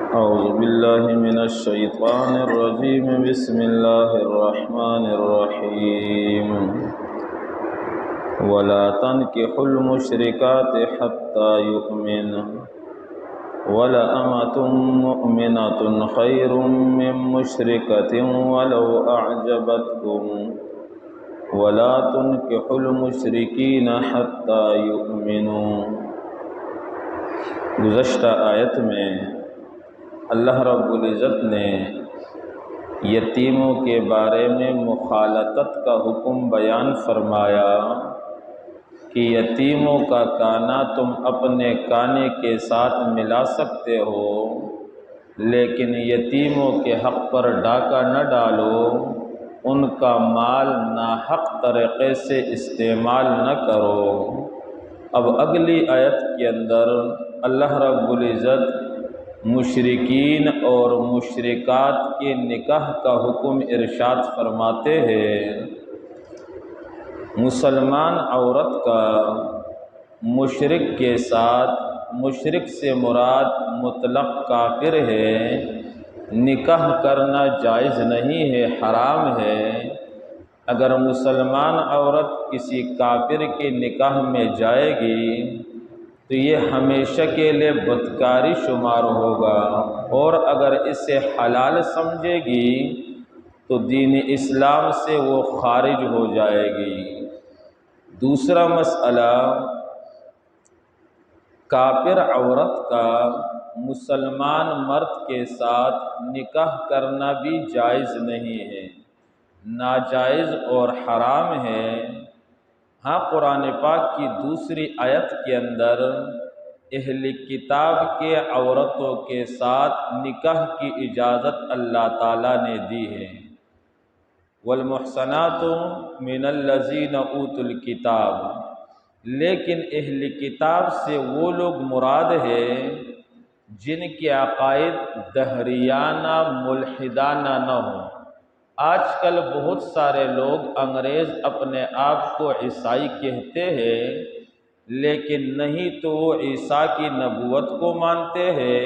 أعوذ بالله من الشيطان الرجيم بسم الله الرحمن الرحيم ولا تنكحوا المشركات حتى يؤمنوا ولأمة مؤمنة خير من مشركة ولو أعجبتكم ولا تنكحوا المشركين حتى يؤمنوا۔ گزشتہ آیت میں اللہ رب العزت نے یتیموں کے بارے میں مخالطت کا حکم بیان فرمایا کہ یتیموں کا کانا تم اپنے کانے کے ساتھ ملا سکتے ہو، لیکن یتیموں کے حق پر ڈاکہ نہ ڈالو، ان کا مال ناحق طریقے سے استعمال نہ کرو۔ اب اگلی آیت کے اندر اللہ رب العزت مشرکین اور مشرکات کے نکاح کا حکم ارشاد فرماتے ہیں۔ مسلمان عورت کا مشرک کے ساتھ، مشرک سے مراد مطلق کافر ہے، نکاح کرنا جائز نہیں ہے، حرام ہے۔ اگر مسلمان عورت کسی کافر کے نکاح میں جائے گی تو یہ ہمیشہ کے لیے بدکاری شمار ہوگا، اور اگر اسے حلال سمجھے گی تو دین اسلام سے وہ خارج ہو جائے گی۔ دوسرا مسئلہ، کافر عورت کا مسلمان مرد کے ساتھ نکاح کرنا بھی جائز نہیں ہے، ناجائز اور حرام ہے۔ ہاں، قرآن پاک کی دوسری آیت کے اندر اہل کتاب کے عورتوں کے ساتھ نکاح کی اجازت اللہ تعالیٰ نے دی ہے۔ والمحصنات من الذین اوتوا الکتاب، لیکن اہل کتاب سے وہ لوگ مراد ہے جن کے عقائد دہریانہ ملحدانہ نہ ہوں۔ آج کل بہت سارے لوگ انگریز اپنے آپ کو عیسائی کہتے ہیں، لیکن نہیں تو وہ عیسیٰ کی نبوت کو مانتے ہیں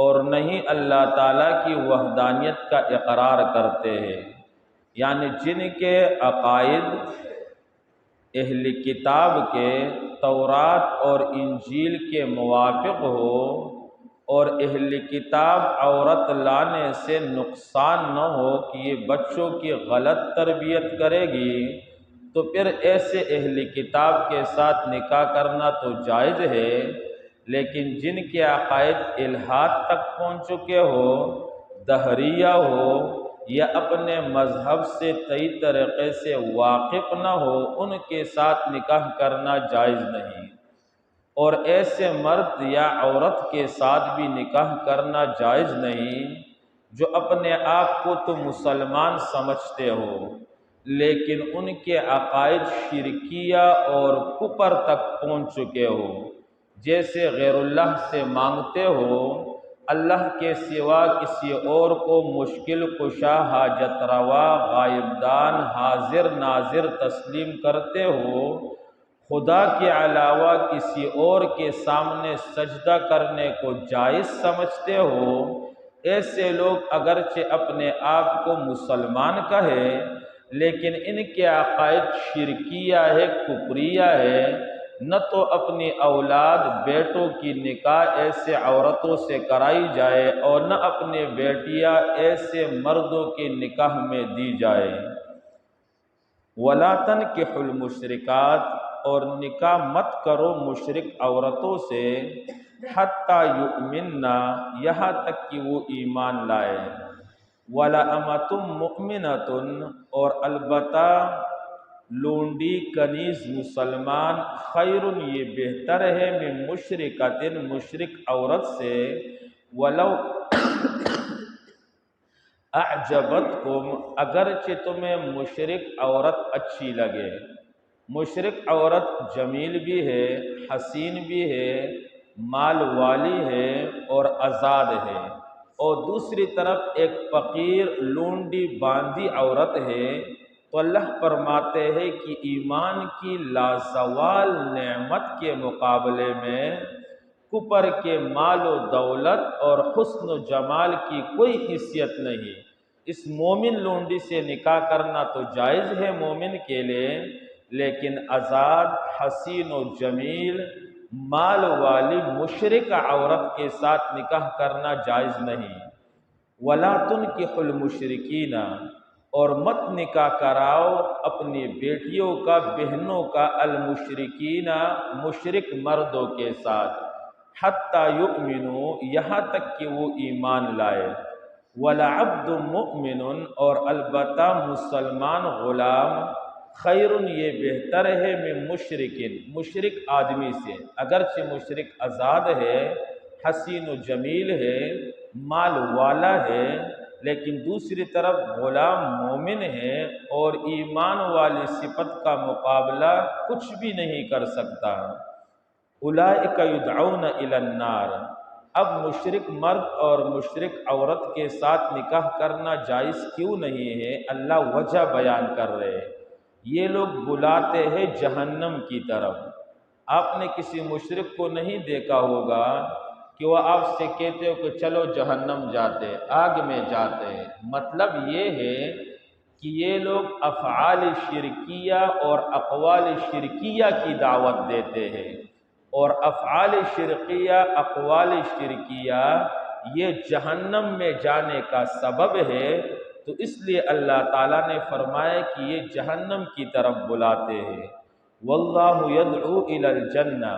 اور نہیں اللہ تعالیٰ کی وحدانیت کا اقرار کرتے ہیں۔ یعنی جن کے عقائد اہل کتاب کے تورات اور انجیل کے موافق ہو، اور اہل کتاب عورت لانے سے نقصان نہ ہو کہ یہ بچوں کی غلط تربیت کرے گی، تو پھر ایسے اہل کتاب کے ساتھ نکاح کرنا تو جائز ہے۔ لیکن جن کے عقائد الحاد تک پہنچ چکے ہو، دہریہ ہو، یا اپنے مذہب سے صحیح طریقے سے واقف نہ ہو، ان کے ساتھ نکاح کرنا جائز نہیں۔ اور ایسے مرد یا عورت کے ساتھ بھی نکاح کرنا جائز نہیں جو اپنے آپ کو تو مسلمان سمجھتے ہو، لیکن ان کے عقائد شرکیہ اور کفر تک پہنچ چکے ہو، جیسے غیر اللہ سے مانگتے ہو، اللہ کے سوا کسی اور کو مشکل کشا، حاجت روا، غائب دان، حاضر ناظر تسلیم کرتے ہو، خدا کے علاوہ کسی اور کے سامنے سجدہ کرنے کو جائز سمجھتے ہو۔ ایسے لوگ اگرچہ اپنے آپ کو مسلمان کہے، لیکن ان کے عقائد شرکیہ ہے، کفریہ ہے۔ نہ تو اپنی اولاد، بیٹوں کی نکاح ایسے عورتوں سے کرائی جائے، اور نہ اپنے بیٹیاں ایسے مردوں کے نکاح میں دی جائے۔ وَلَا تَنْكِحُوا الْمُشْرِكَاتِ، اور نکاح مت کرو مشرک عورتوں سے، حَتَّى يُؤْمِنَّا، یہاں تک کہ وہ ایمان لائے۔ وَلَأَمَةٌ مُؤْمِنَةٌ، اور البتہ لونڈی کنیز مسلمان، خیر، یہ بہتر ہے، من مشرکۃ، مشرک عورت سے، وَلَوْ اعجبتکم، اگرچہ تمہیں مشرک عورت اچھی لگے۔ مشرک عورت جمیل بھی ہے، حسین بھی ہے، مال والی ہے اور آزاد ہے، اور دوسری طرف ایک فقیر لونڈی باندھی عورت ہے، تو اللہ فرماتے ہیں کہ ایمان کی لازوال نعمت کے مقابلے میں کپر کے مال و دولت اور حسن و جمال کی کوئی حیثیت نہیں۔ اس مومن لونڈی سے نکاح کرنا تو جائز ہے مومن کے لیے، لیکن آزاد، حسین و جمیل، مال والی مشرک عورت کے ساتھ نکاح کرنا جائز نہیں۔ وَلَا تُنْكِحُ الْمُشْرِكِينَ، اور مت نکاح کراؤ اپنی بیٹیوں کا، بہنوں کا، المشرکین، مشرک مردوں کے ساتھ، حتیٰ یؤمنوا، یہاں تک کہ وہ ایمان لائے، وَلَعَبْدٌ مُؤْمِنٌ، اور البتہ مسلمان غلام، خیر، یہ بہتر ہے، من مشرکن، مشرک آدمی سے، اگرچہ مشرک آزاد ہے، حسین و جمیل ہے، مال والا ہے، لیکن دوسری طرف غلام مومن ہے اور ایمان والی صفت کا مقابلہ کچھ بھی نہیں کر سکتا۔ اولئک یدعون الی النار، اب مشرک مرد اور مشرک عورت کے ساتھ نکاح کرنا جائز کیوں نہیں ہے؟ اللہ وجہ بیان کر رہے ہیں۔ یہ لوگ بلاتے ہیں جہنم کی طرف۔ آپ نے کسی مشرک کو نہیں دیکھا ہوگا کہ وہ آپ سے کہتے ہو کہ چلو جہنم جاتے، آگ میں جاتے۔ مطلب یہ ہے کہ یہ لوگ افعال شرکیہ اور اقوال شرکیہ کی دعوت دیتے ہیں، اور افعال شرکیہ، اقوال شرکیہ یہ جہنم میں جانے کا سبب ہے، تو اس لیے اللہ تعالیٰ نے فرمایا کہ یہ جہنم کی طرف بلاتے ہیں۔ واللہ یدعو الی الجنہ،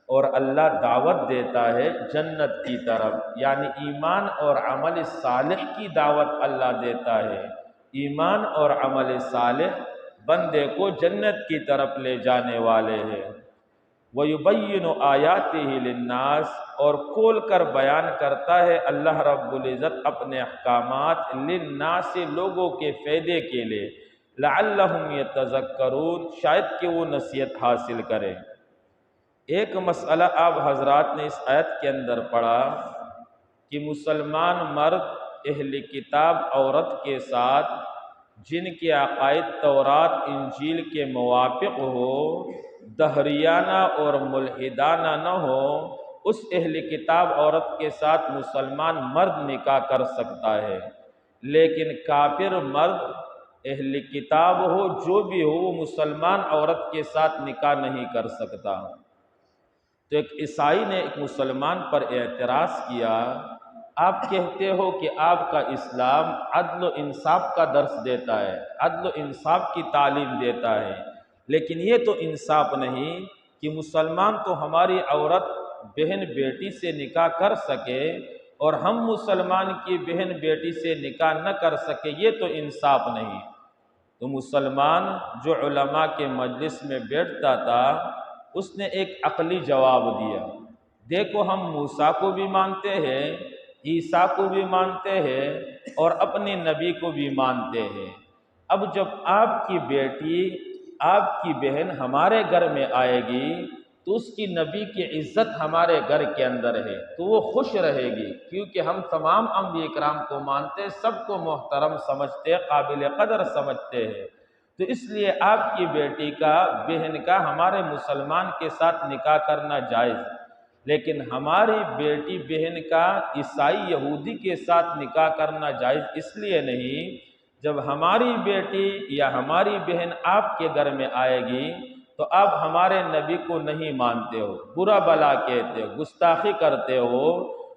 اور اللہ دعوت دیتا ہے جنت کی طرف، یعنی ایمان اور عمل صالح کی دعوت اللہ دیتا ہے۔ ایمان اور عمل صالح بندے کو جنت کی طرف لے جانے والے ہیں۔ وَيُبَيِّنُ آيَاتِهِ لِلنَّاسِ، اور کھول کر بیان کرتا ہے اللہ رب العزت اپنے احکامات، للناس، لوگوں کے فائدے کے لیے، لعلہم یتذکرون، شاید کہ وہ نصیحت حاصل کریں۔ ایک مسئلہ آپ حضرات نے اس آیت کے اندر پڑھا کہ مسلمان مرد اہل کتاب عورت کے ساتھ جن کے عقائد تورات انجیل کے موافق ہو، دہریانہ اور ملحدانہ نہ ہو، اس اہل کتاب عورت کے ساتھ مسلمان مرد نکاح کر سکتا ہے، لیکن کافر مرد اہل کتاب ہو جو بھی ہو، وہ مسلمان عورت کے ساتھ نکاح نہیں کر سکتا۔ تو ایک عیسائی نے ایک مسلمان پر اعتراض کیا، آپ کہتے ہو کہ آپ کا اسلام عدل و انصاف کا درس دیتا ہے، عدل و انصاف کی تعلیم دیتا ہے، لیکن یہ تو انصاف نہیں کہ مسلمان تو ہماری عورت بہن بیٹی سے نکاح کر سکے اور ہم مسلمان کی بہن بیٹی سے نکاح نہ کر سکے، یہ تو انصاف نہیں۔ تو مسلمان جو علماء کے مجلس میں بیٹھتا تھا، اس نے ایک عقلی جواب دیا، دیکھو ہم موسیٰ کو بھی مانتے ہیں، عیسیٰ کو بھی مانتے ہیں، اور اپنے نبی کو بھی مانتے ہیں۔ اب جب آپ کی بیٹی، آپ کی بہن ہمارے گھر میں آئے گی تو اس کی نبی کی عزت ہمارے گھر کے اندر ہے، تو وہ خوش رہے گی، کیونکہ ہم تمام انبیاء کرام کو مانتے، سب کو محترم سمجھتے، قابل قدر سمجھتے ہیں، تو اس لیے آپ کی بیٹی کا، بہن کا ہمارے مسلمان کے ساتھ نکاح کرنا جائز، لیکن ہماری بیٹی بہن کا عیسائی یہودی کے ساتھ نکاح کرنا جائز اس لیے نہیں، جب ہماری بیٹی یا ہماری بہن آپ کے گھر میں آئے گی تو آپ ہمارے نبی کو نہیں مانتے ہو، برا بلا کہتے ہو، گستاخی کرتے ہو،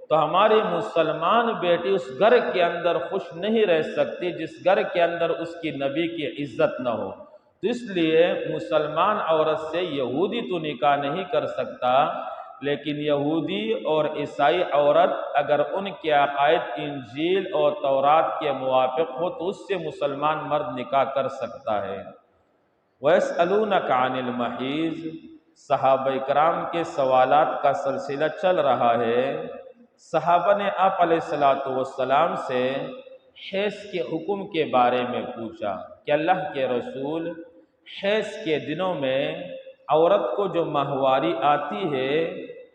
تو ہماری مسلمان بیٹی اس گھر کے اندر خوش نہیں رہ سکتی جس گھر کے اندر اس کی نبی کی عزت نہ ہو۔ تو اس لیے مسلمان عورت سے یہودی تو نکاح نہیں کر سکتا، لیکن یہودی اور عیسائی عورت اگر ان کے عقائد انجیل اور تورات کے موافق ہو تو اس سے مسلمان مرد نکاح کر سکتا ہے۔ وَيَسْأَلُونَكَ عَنِ الْمَحِيضِ، صحابہ کرام کے سوالات کا سلسلہ چل رہا ہے۔ صحابہ نے آپ علیہ السلام سے حیض کے حکم کے بارے میں پوچھا کہ اللہ کے رسول، حیض کے دنوں میں عورت کو جو ماہواری آتی ہے،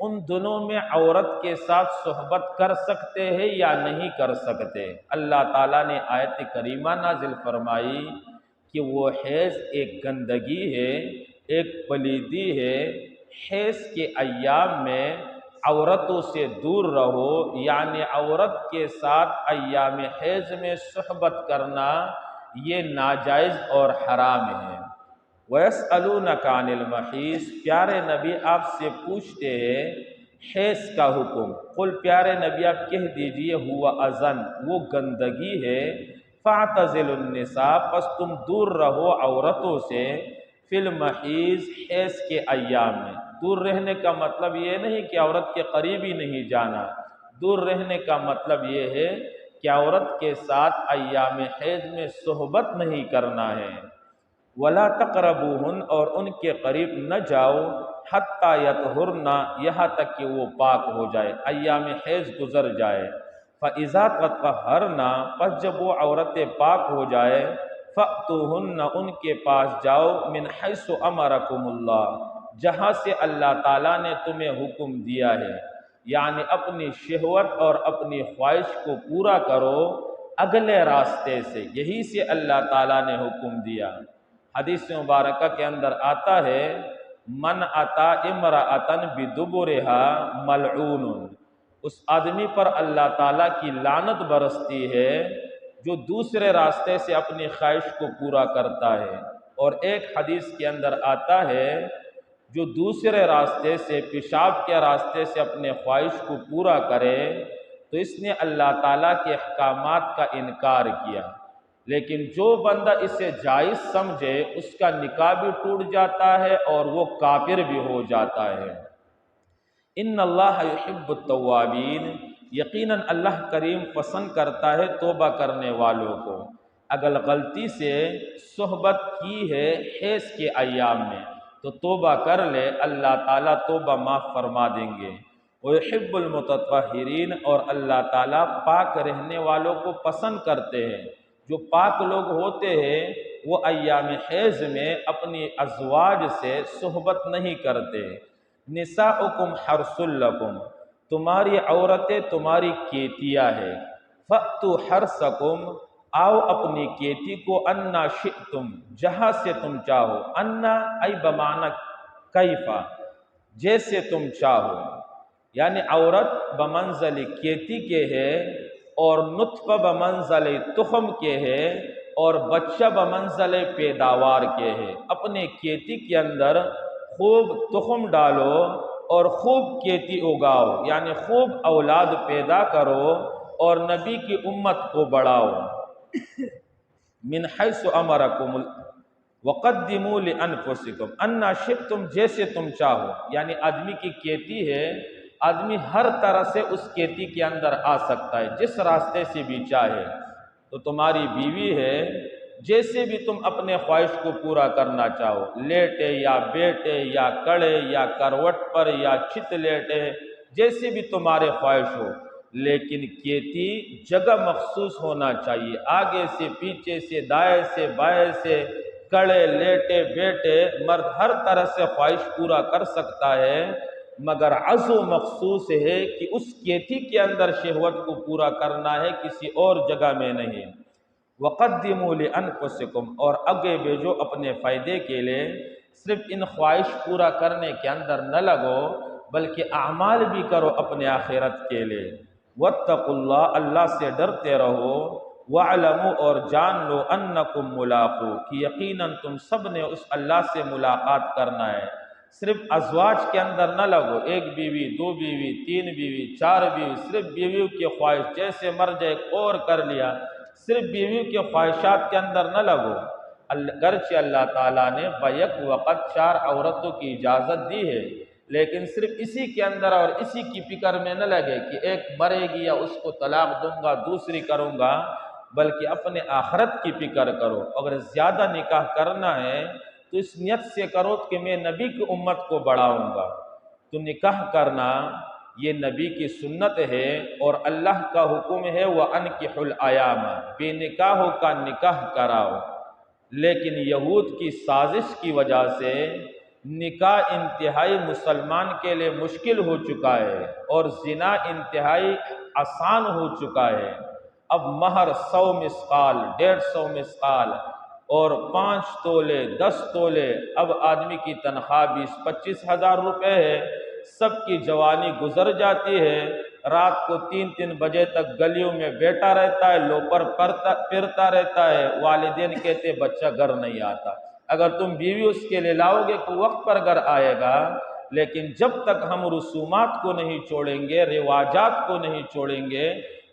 ان دنوں میں عورت کے ساتھ صحبت کر سکتے ہیں یا نہیں کر سکتے؟ اللہ تعالیٰ نے آیت کریمہ نازل فرمائی کہ وہ حیض ایک گندگی ہے، ایک پلیدی ہے۔ حیض کے ایام میں عورتوں سے دور رہو، یعنی عورت کے ساتھ ایام حیض میں صحبت کرنا یہ ناجائز اور حرام ہے۔ وَيَسْأَلُونَكَ عَنِ الْمَحِيضِ، پیارے نبی آپ سے پوچھتے ہیں حیض کا حکم، قل پیارے نبی آپ کہہ دیجئے ہوا اذن، وہ گندگی ہے، فَاعْتَزِلُوا النِّسَاءَ، پس تم دور رہو عورتوں سے، فی المحیض حیض کے ایام میں۔ دور رہنے کا مطلب یہ نہیں کہ عورت کے قریب ہی نہیں جانا، دور رہنے کا مطلب یہ ہے کہ عورت کے ساتھ ایام حیض میں صحبت نہیں کرنا ہے۔ وَلَا تَقْرَبُوهُنَّ، اور ان کے قریب نہ جاؤ، حَتَّى يَطْهُرْنَ، یہاں تک کہ وہ پاک ہو جائے، ایام حیض گزر جائے۔ فَإِذَا تَطَهَّرْنَ، پس جب وہ عورتیں پاک ہو جائے، فَأْتُوهُنَّ، ان کے پاس جاؤ، مِنْ حَيْثُ أَمَرَكُمُ اللَّهُ، جہاں سے اللہ تعالیٰ نے تمہیں حکم دیا ہے، یعنی اپنی شہوت اور اپنی خواہش کو پورا کرو اگلے راستے سے، یہی سے اللہ تعالیٰ نے حکم دیا۔ حدیث مبارکہ کے اندر آتا ہے من اتا امرأۃ بدبرها ملعون، اس آدمی پر اللہ تعالیٰ کی لعنت برستی ہے جو دوسرے راستے سے اپنی خواہش کو پورا کرتا ہے۔ اور ایک حدیث کے اندر آتا ہے جو دوسرے راستے سے، پیشاب کے راستے سے اپنے خواہش کو پورا کرے تو اس نے اللہ تعالیٰ کے احکامات کا انکار کیا۔ لیکن جو بندہ اسے جائز سمجھے اس کا نکاح بھی ٹوٹ جاتا ہے اور وہ کافر بھی ہو جاتا ہے۔ ان اللہ یحب التوابین، یقیناً اللہ کریم پسند کرتا ہے توبہ کرنے والوں کو۔ اگر غلطی سے صحبت کی ہے حیض کے ایام میں تو توبہ کر لے، اللہ تعالیٰ توبہ معاف فرما دیں گے۔ وَيُحِبُّ الْمُتَطَّهِرِينَ، اور اللہ تعالیٰ پاک رہنے والوں کو پسند کرتے ہیں۔ جو پاک لوگ ہوتے ہیں وہ ایام حیض میں اپنی ازواج سے صحبت نہیں کرتے۔ نساؤکم حرث لکم، تمہاری عورتیں تمہاری کیتیاں ہے۔ فأتوا حرثکم، آؤ اپنی کیتی کو انا شئتم، جہاں سے تم چاہو، انا ای بمعنی کیفا، جیسے تم چاہو، یعنی عورت بمنزل کیتی کے ہے اور نطفہ بمنزل تخم کے ہے اور بچہ بمنزل پیداوار کے ہے۔ اپنے کیتی کے اندر خوب تخم ڈالو اور خوب کیتی اگاؤ، یعنی خوب اولاد پیدا کرو اور نبی کی امت کو بڑھاؤ۔ من حیث امرکم وقدموا لانفسکم انا شئتم، جیسے تم چاہو، یعنی آدمی کی کیتی ہے، آدمی ہر طرح سے اس کیتی کے اندر آ سکتا ہے، جس راستے سے بھی چاہے۔ تو تمہاری بیوی ہے، جیسے بھی تم اپنے خواہش کو پورا کرنا چاہو، لیٹے یا بیٹے یا کڑے یا کروٹ پر یا چھت لیٹے، جیسے بھی تمہارے خواہش ہو، لیکن کیتی جگہ مخصوص ہونا چاہیے، آگے سے پیچھے سے دائیں سے بائیں سے، کڑے لیٹے بیٹے، مرد ہر طرح سے خواہش پورا کر سکتا ہے، مگر عزو مخصوص ہے کہ اس کیتی کے اندر شہوت کو پورا کرنا ہے، کسی اور جگہ میں نہیں۔ وقدموا لانفسکم، اور آگے بھیجو اپنے فائدے کے لیے، صرف ان خواہش پورا کرنے کے اندر نہ لگو بلکہ اعمال بھی کرو اپنے آخرت کے لیے۔ واتقوا اللہ، اللہ سے ڈرتے رہو، وَاعْلَمُوا، اور جان لو، انکم ملاقو، کہ یقیناً تم سب نے اس اللہ سے ملاقات کرنا ہے۔ صرف ازواج کے اندر نہ لگو، ایک بیوی، دو بیوی، تین بیوی، چار بیوی، صرف بیویوں کی خواہش، جیسے مر جائے اور کر لیا، صرف بیویوں کی خواہشات کے اندر نہ لگو۔ گرچہ اللہ تعالیٰ نے بیک وقت 4 عورتوں کی اجازت دی ہے، لیکن صرف اسی کے اندر اور اسی کی فکر میں نہ لگے کہ ایک مرے گی یا اس کو طلاق دوں گا، دوسری کروں گا، بلکہ اپنے آخرت کی فکر کرو۔ اگر زیادہ نکاح کرنا ہے تو اس نیت سے کرو کہ میں نبی کی امت کو بڑھاؤں گا۔ تو نکاح کرنا یہ نبی کی سنت ہے اور اللہ کا حکم ہے وَأَنْكِحُوا الْأَيَامَ، بے نکاحوں کا نکاح کراؤ۔ لیکن یہود کی سازش کی وجہ سے نکاح انتہائی مسلمان کے لیے مشکل ہو چکا ہے اور زنا انتہائی آسان ہو چکا ہے۔ اب مہر 100 مسقال، 150 مسقال اور 5 تولے 10 تولے، اب آدمی کی تنخواہ 20-25 ہزار روپے ہے، سب کی جوانی گزر جاتی ہے، رات کو 3 بجے تک گلیوں میں بیٹھا رہتا ہے، لوپر پھرتا رہتا ہے، والدین کہتے بچہ گھر نہیں آتا۔ اگر تم بیوی اس کے لیے لاؤ گے تو وقت پر گھر آئے گا، لیکن جب تک ہم رسومات کو نہیں چھوڑیں گے، رواجات کو نہیں چھوڑیں گے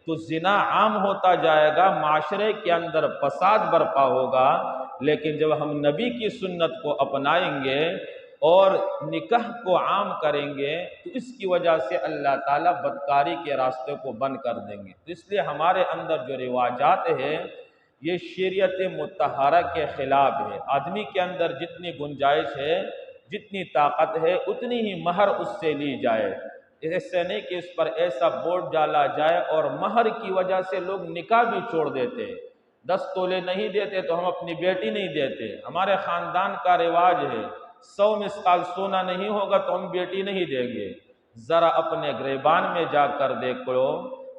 تو زنا عام ہوتا جائے گا، معاشرے کے اندر فساد برپا ہوگا۔ لیکن جب ہم نبی کی سنت کو اپنائیں گے اور نکاح کو عام کریں گے تو اس کی وجہ سے اللہ تعالیٰ بدکاری کے راستے کو بند کر دیں گے۔ تو اس لیے ہمارے اندر جو رواجات ہیں یہ شریعت مطہرہ کے خلاف ہے۔ آدمی کے اندر جتنی گنجائش ہے، جتنی طاقت ہے، اتنی ہی مہر اس سے لی جائے۔ ایسے نہیں کہ اس پر ایسا بورڈ ڈالا جائے اور مہر کی وجہ سے لوگ نکاح بھی چھوڑ دیتے۔ 10 تولے نہیں دیتے تو ہم اپنی بیٹی نہیں دیتے۔ ہمارے خاندان کا رواج ہے 100 مثقال سونا نہیں ہوگا تو ہم بیٹی نہیں دیں گے۔ ذرا اپنے گریبان میں جا کر دیکھ لو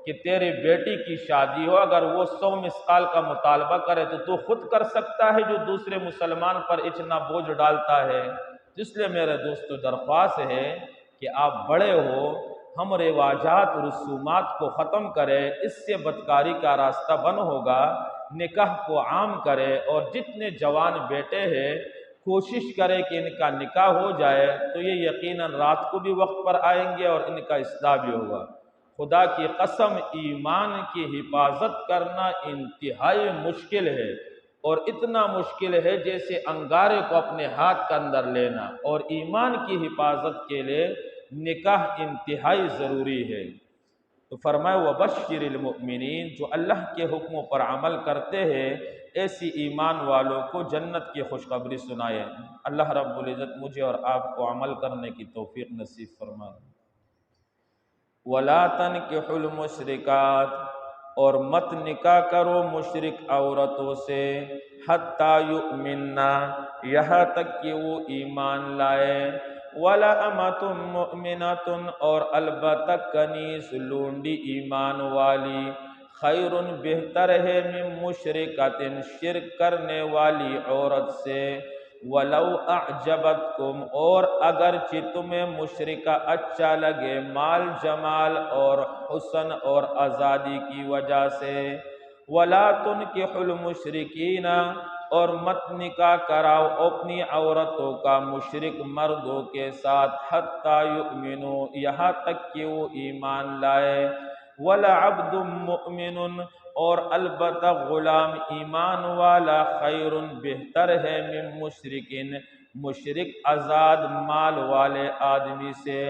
کہ تیری بیٹی کی شادی ہو، اگر وہ 100 مثقال کا مطالبہ کرے تو خود کر سکتا ہے جو دوسرے مسلمان پر اتنا بوجھ ڈالتا ہے۔ اس لیے میرے دوستو درخواست ہے کہ آپ بڑے ہو، ہم رواجات رسومات کو ختم کریں، اس سے بدکاری کا راستہ بند ہوگا۔ نکاح کو عام کرے اور جتنے جوان بیٹے ہیں کوشش کرے کہ ان کا نکاح ہو جائے تو یہ یقیناً رات کو بھی وقت پر آئیں گے اور ان کا اصلاح بھی ہوگا۔ خدا کی قسم ایمان کی حفاظت کرنا انتہائی مشکل ہے، اور اتنا مشکل ہے جیسے انگارے کو اپنے ہاتھ کے اندر لینا، اور ایمان کی حفاظت کے لیے نکاح انتہائی ضروری ہے۔ تو فرمائے وَبَشِّرِ الْمُؤْمِنِينَ، جو اللہ کے حکموں پر عمل کرتے ہیں ایسی ایمان والوں کو جنت کی خوشخبری سنائے۔ اللہ رب العزت مجھے اور آپ کو عمل کرنے کی توفیق نصیب فرمائے۔ وَلَا تَنْكِحُوا الْمُشْرِكَاتِ، اور مت نکاح کرو مشرک عورتوں سے، حَتَّى يُؤْمِنَّا، یہاں تک کہ وہ ایمان لائے، وَلَا أَمَةٌ مُؤْمِنَةٌ، اور البتہ کنیز لونڈی ایمان والی، خیرٌ بہتر ہے، من مشرکۃ، شرک کرنے والی عورت سے، وَلَوْ أَعْجَبَتْكُمْ، اور اگرچہ تمہیں مشرکہ اچھا لگے مال جمال اور حسن اور آزادی کی وجہ سے، وَلَا تُنْكِحُوا الْمُشْرِكِينَ، اور مت نکاح کراؤ اپنی عورتوں کا مشرک مردوں کے ساتھ، حَتَّى يُؤْمِنُوا، یہاں تک کہ وہ ایمان لائے، وَلَعَبْدٌ مُؤْمِنٌ، اور البتہ غلام ایمان والا، خیر بہتر ہے، من مشرکن، مشرک آزاد مال والے آدمی سے،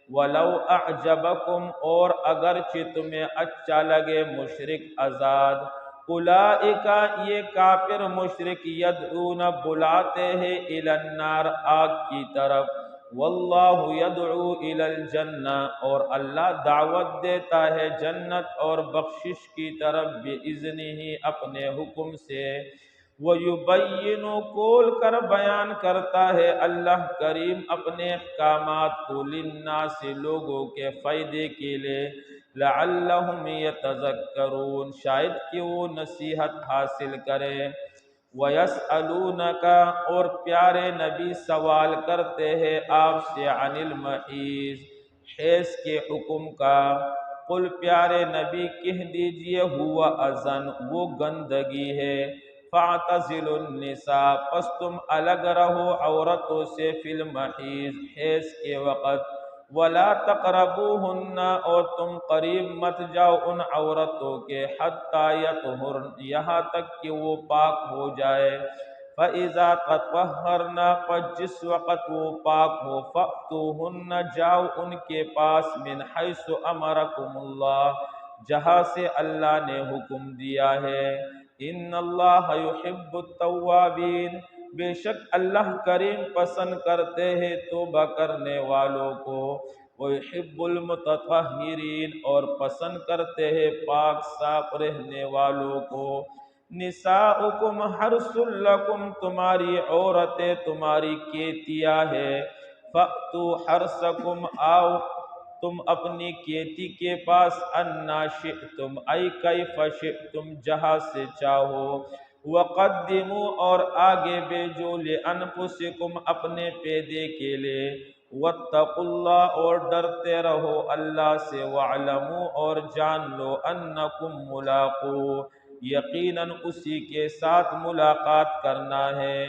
وَلَوْ أَعْجَبَكُمْ، اور اگرچہ تمہیں اچھا لگے مشرک آزاد، اولئک، یہ کافر مشرک، یدعون، بلاتے ہیں، الی النار، آگ کی طرف، واللہ یدعو الی الجنہ، اور اللہ دعوت دیتا ہے جنت اور بخشش کی طرف، بِإِذْنِهِ، اپنے حکم سے، وَيُبَيِّنُ، کھول کر بیان کرتا ہے اللہ کریم اپنے احکامات کو، للناس، لوگوں کے فائدے کے لیے، لعلہم یتذکرون، شاید کہ وہ نصیحت حاصل کرے، وَيَسْأَلُونَكَ، اور پیارے نبی سوال کرتے ہیں آپ سے، عن المحیض، حیض کے حکم کا، قل، پیارے نبی کہہ دیجئے، ہوا اذن، وہ گندگی ہے، فَاعْتَزِلُوا النِّسَاءَ، پس تم الگ رہو عورتوں سے، فی المحیض، حیض کے وقت، وَلَا تَقْرَبُوهُنَّ، اور تم قریب مت جاؤ ان عورتوں کے، حَتَّى يَطْهُرْنَ، یہاں تک کہ وہ پاک ہو جائے، فَإِذَا تَطَهَّرْنَ، پس جس وقت وہ پاک ہو، فَأْتُوهُنَّ، جاؤ ان کے پاس، مِنْ حَيْثُ أَمَرَكُمُ اللَّهُ، جہاں سے اللہ نے حکم دیا ہے، إِنَّ اللَّهَ يُحِبُّ التَّوَّابِينَ، بے شک اللہ کریم پسند کرتے ہیں توبہ کرنے والوں کو، وَيُحِبُّ الْمُتَطَہِّرِينَ، اور پسند کرتے ہیں پاک صاف رہنے والوں کو، نساؤکم حرث لکم، تمہاری عورتیں تمہاری کھیتیاں ہے، فَأْتُوا حَرْثَكُمْ، آؤ تم اپنی کھیتی کے پاس، اَنَّا شِئْتُمْ، أَيْ كَيْفَ شِئْتُمْ، جہاں سے چاہو، وَقَدِّمُوا، اور آگے بھیجو، لِأَنفُسِكُمْ، اپنے پیدے کے لیے، واتقوا اللہ اور ڈرتے رہو اللہ سے، وعلموا اور جان لو انکم ملاقو یقیناً اسی کے ساتھ ملاقات کرنا ہے۔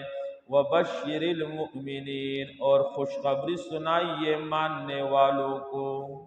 وبشر المؤمنین اور خوشخبری سنائیے ماننے والوں کو۔